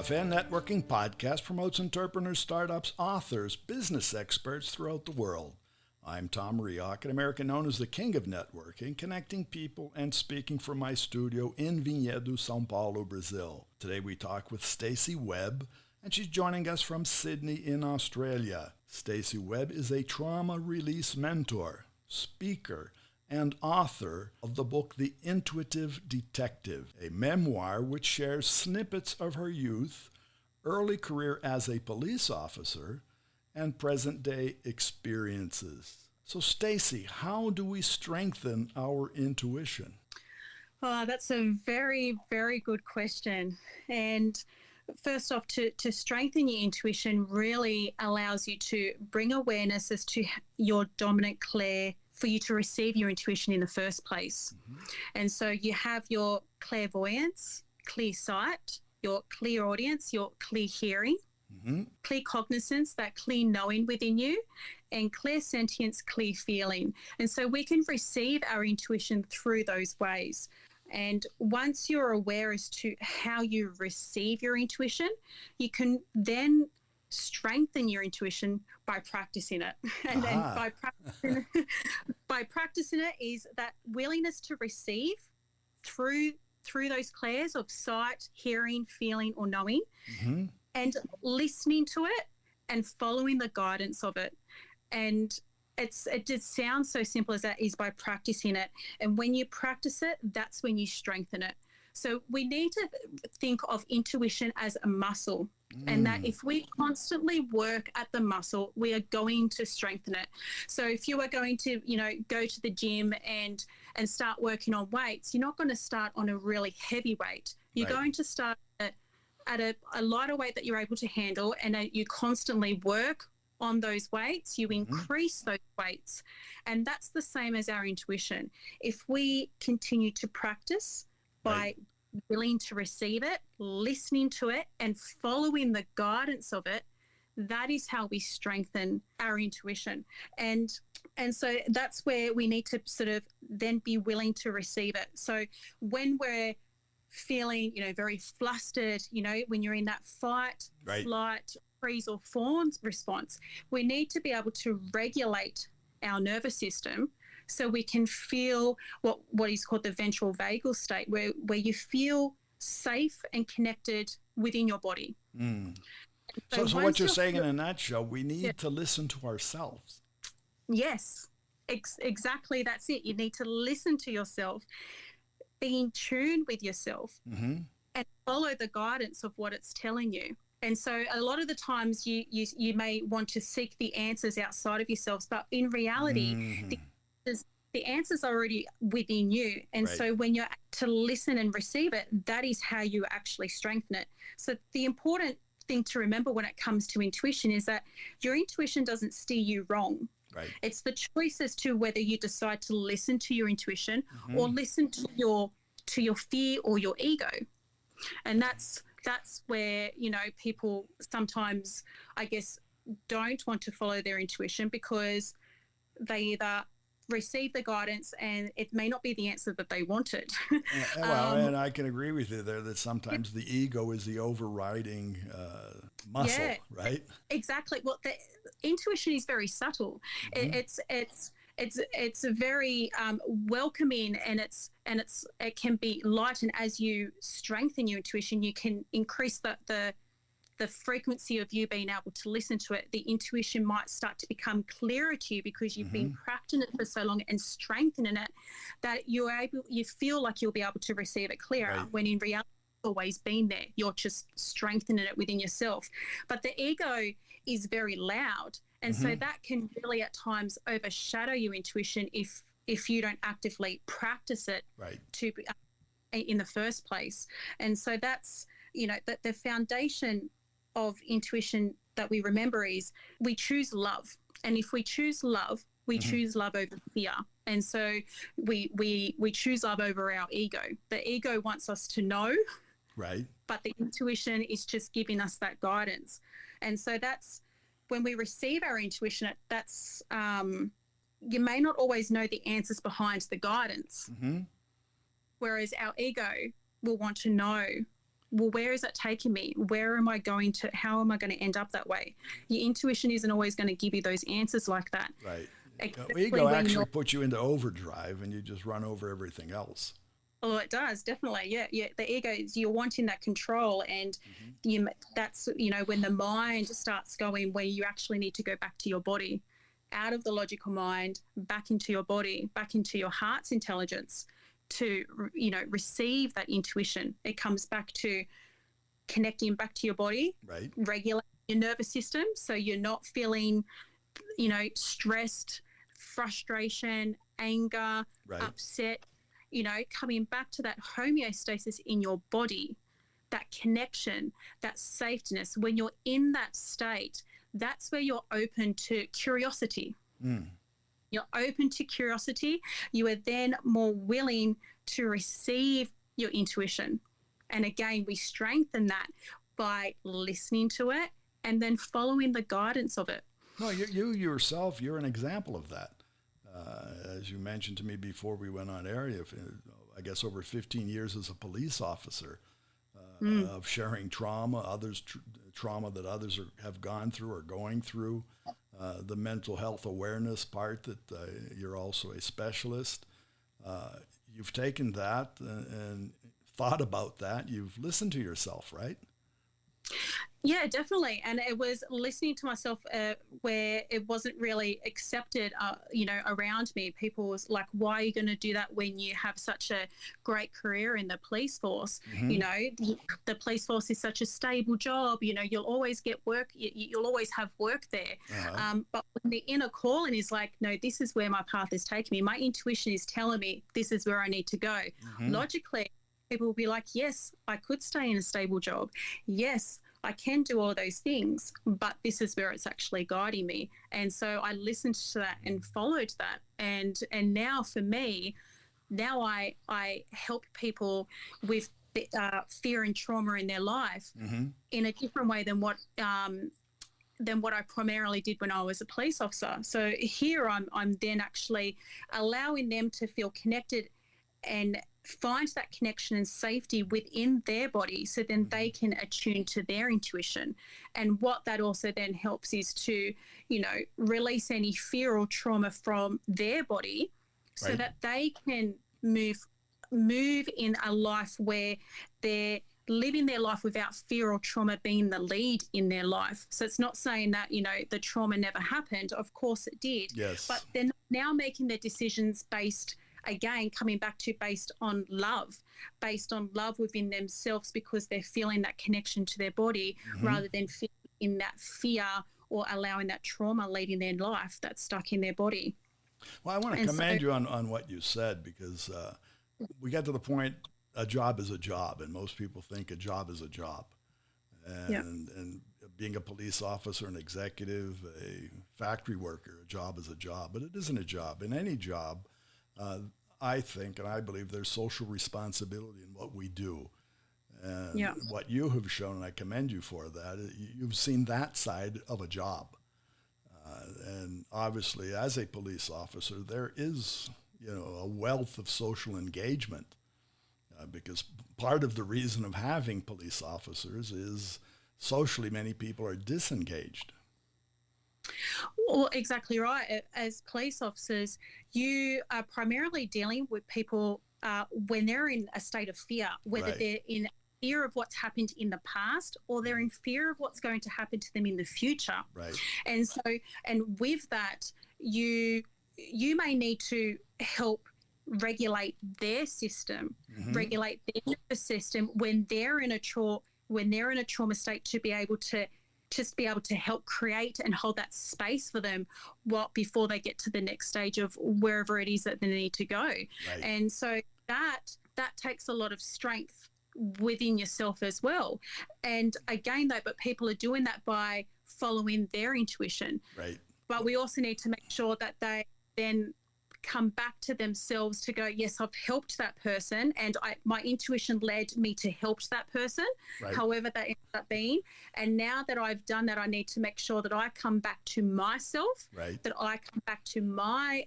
Café and Networking Podcast promotes entrepreneurs, startups, authors, business experts throughout the world. I'm Tom Reaoch, an American known as the King of Networking, connecting people and speaking from my studio in Vinhedo, São Paulo, Brazil. Today we talk with Stacey Webb, and she's joining us from Sydney in Australia. Stacey Webb is a trauma release mentor, speaker, and author of the book The Intuitive Detective, a memoir which shares snippets of her youth, early career as a police officer, and present-day experiences. So Stacey, how do we strengthen our intuition? Oh, that's a very, very good question. And first off, to strengthen your intuition really allows you to bring awareness as to your dominant clair for you to receive your intuition in the first place. Mm-hmm. And so you have your clairvoyance, clear sight, your clear audience, your clear hearing, mm-hmm. clear cognizance, that clear knowing within you, and clear sentience, clear feeling. And so we can receive our intuition through those ways. And once you're aware as to how you receive your intuition, you can then strengthen your intuition by practicing it. And then by practicing it is that willingness to receive through those clairs of sight, hearing, feeling, or knowing, mm-hmm. and listening to it and following the guidance of it. And it just sounds so simple as that, is by practicing it. And when you practice it, that's when you strengthen it. So we need to think of intuition as a muscle, and that if we constantly work at the muscle, we are going to strengthen it. So if you are going to, go to the gym and start working on weights, you're not going to start on a really heavy weight. You're right. going to start at a lighter weight that you're able to handle, and you constantly work on those weights, you increase those weights. And that's the same as our intuition. If we continue to practice by willing to receive it, listening to it, and following the guidance of it, that is how we strengthen our intuition. And so that's where we need to sort of then be willing to receive it. So when we're feeling, very flustered, when you're in that fight, flight, freeze or fawn response, we need to be able to regulate our nervous system so we can feel what is called the ventral vagal state, where you feel safe and connected within your body. So what you're saying in a nutshell, we need to listen to ourselves. Yes, exactly. That's it. You need to listen to yourself, be in tune with yourself, and follow the guidance of what it's telling you. And so a lot of the times you may want to seek the answers outside of yourselves, but in reality, the answers are already within you. And so when you're to listen and receive it, that is how you actually strengthen it. So the important thing to remember when it comes to intuition is that your intuition doesn't steer you wrong. Right. It's the choice as to whether you decide to listen to your intuition or listen to your fear or your ego. And that's where, people sometimes, I guess, don't want to follow their intuition because they either receive the guidance and it may not be the answer that they wanted. And I can agree with you there that sometimes the ego is the overriding muscle, right? Exactly. Well, the intuition is very subtle. It's a very welcoming, and it can be light. And as you strengthen your intuition, you can increase the frequency of you being able to listen to it. The intuition might start to become clearer to you because you've been practicing it for so long and strengthening it that you feel like you'll be able to receive it clearer, when in reality it's always been there. You're just strengthening it within yourself. But the ego is very loud. And so that can really at times overshadow your intuition if you don't actively practice it in the first place. And so that's, the foundation of intuition that we remember is we choose love. And if we choose love, we choose love over fear. And so we choose love over our ego. The ego wants us to know, but the intuition is just giving us that guidance. And so that's when we receive our intuition, that's you may not always know the answers behind the guidance, whereas our ego will want to know well, where is that taking me? Where am I going to, how am I going to end up that way? Your intuition isn't always going to give you those answers like that. Right. Ego actually puts you into overdrive and you just run over everything else. Oh, it does, definitely. Yeah. The ego is, you're wanting that control, and that's, when the mind starts going, where you actually need to go back to your body, out of the logical mind, back into your body, back into your heart's intelligence to, receive that intuition. It comes back to connecting back to your body, right? Regulate your nervous system so you're not feeling, stressed, frustration, anger, right. upset, coming back to that homeostasis in your body, that connection, that safetyness. When you're in that state, that's where you're open to curiosity. You're open to curiosity. You are then more willing to receive your intuition. And again, we strengthen that by listening to it and then following the guidance of it. Well, you yourself, you're an example of that. As you mentioned to me before we went on air, I guess over 15 years as a police officer, of sharing trauma, trauma that others have gone through or going through, the mental health awareness part that you're also a specialist. You've taken that and thought about that. You've listened to yourself, right? Yeah, definitely. And it was listening to myself where it wasn't really accepted, around me. People was like, why are you going to do that when you have such a great career in the police force? The police force is such a stable job. You'll always get work. You'll always have work there. But when the inner calling is like, no, this is where my path is taking me. My intuition is telling me this is where I need to go. Logically, people will be like, yes, I could stay in a stable job. Yes, I can do all those things, but this is where it's actually guiding me. And so I listened to that and followed that. And now for me, I help people with fear and trauma in their life in a different way than what I primarily did when I was a police officer. So here I'm then actually allowing them to feel connected and find that connection and safety within their body, so then they can attune to their intuition. And what that also then helps is to, release any fear or trauma from their body, so that they can move in a life where they're living their life without fear or trauma being the lead in their life. So it's not saying that, the trauma never happened. Of course it did. Yes. But they're now making their decisions based on love within themselves, because they're feeling that connection to their body rather than feeling in that fear or allowing that trauma leading their life that's stuck in their body. Well, I want to commend you on what you said, because we got to the point, a job is a job, and most people think a job is a job. And being a police officer, an executive, a factory worker, a job is a job, but it isn't a job. In any job, I think, and I believe, there's social responsibility in what we do. And what you have shown, and I commend you for that, you've seen that side of a job. And obviously, as a police officer, there is, a wealth of social engagement, because part of the reason of having police officers is socially many people are disengaged. Well, exactly right. As police officers, you are primarily dealing with people when they're in a state of fear, whether they're in fear of what's happened in the past or they're in fear of what's going to happen to them in the future. Right. And so, and with that, you may need to help regulate their system, regulate their nervous system when they're in a trauma state, to be able to help create and hold that space for them before they get to the next stage of wherever it is that they need to go. Right. And so that takes a lot of strength within yourself as well. And again, though, but people are doing that by following their intuition. Right. But we also need to make sure that they then come back to themselves to go, yes, I've helped that person, and my intuition led me to help that person, however that ended up being. And now that I've done that, I need to make sure that I come back to myself, that I come back to my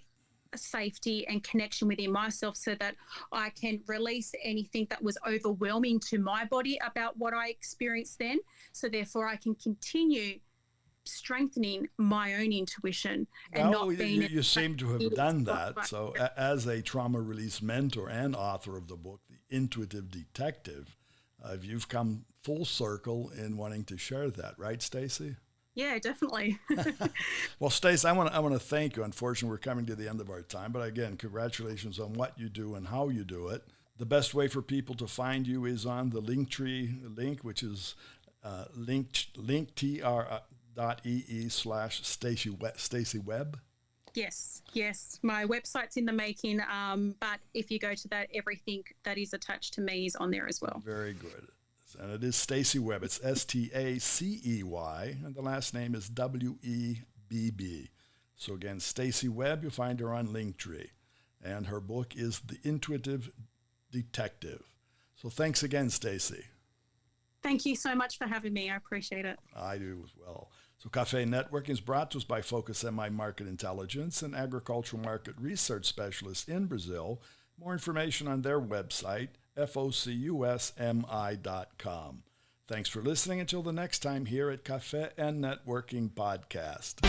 safety and connection within myself so that I can release anything that was overwhelming to my body about what I experienced then. So therefore I can continue strengthening my own intuition and well, not being... You seem to have done that. So as a trauma release mentor and author of the book, The Intuitive Detective, you've come full circle in wanting to share that, right, Stacey? Yeah, definitely. Well, Stace, I want to thank you. Unfortunately, we're coming to the end of our time, but again, congratulations on what you do and how you do it. The best way for people to find you is on the Linktree link, which is linktr.ee/Staceywebb. Yes. My website's in the making, but if you go to that, everything that is attached to me is on there as well. Very good. And it is Staceywebb. It's Stacey, and the last name is Webb. So again, Stacey Webb, you'll find her on Linktree. And her book is The Intuitive Detective. So thanks again, Stacey. Thank you so much for having me. I appreciate it. I do as well. So Café and Networking is brought to us by Focus MI Market Intelligence, an agricultural market research specialist in Brazil. More information on their website, focusmi.com. Thanks for listening. Until the next time here at Café and Networking Podcast.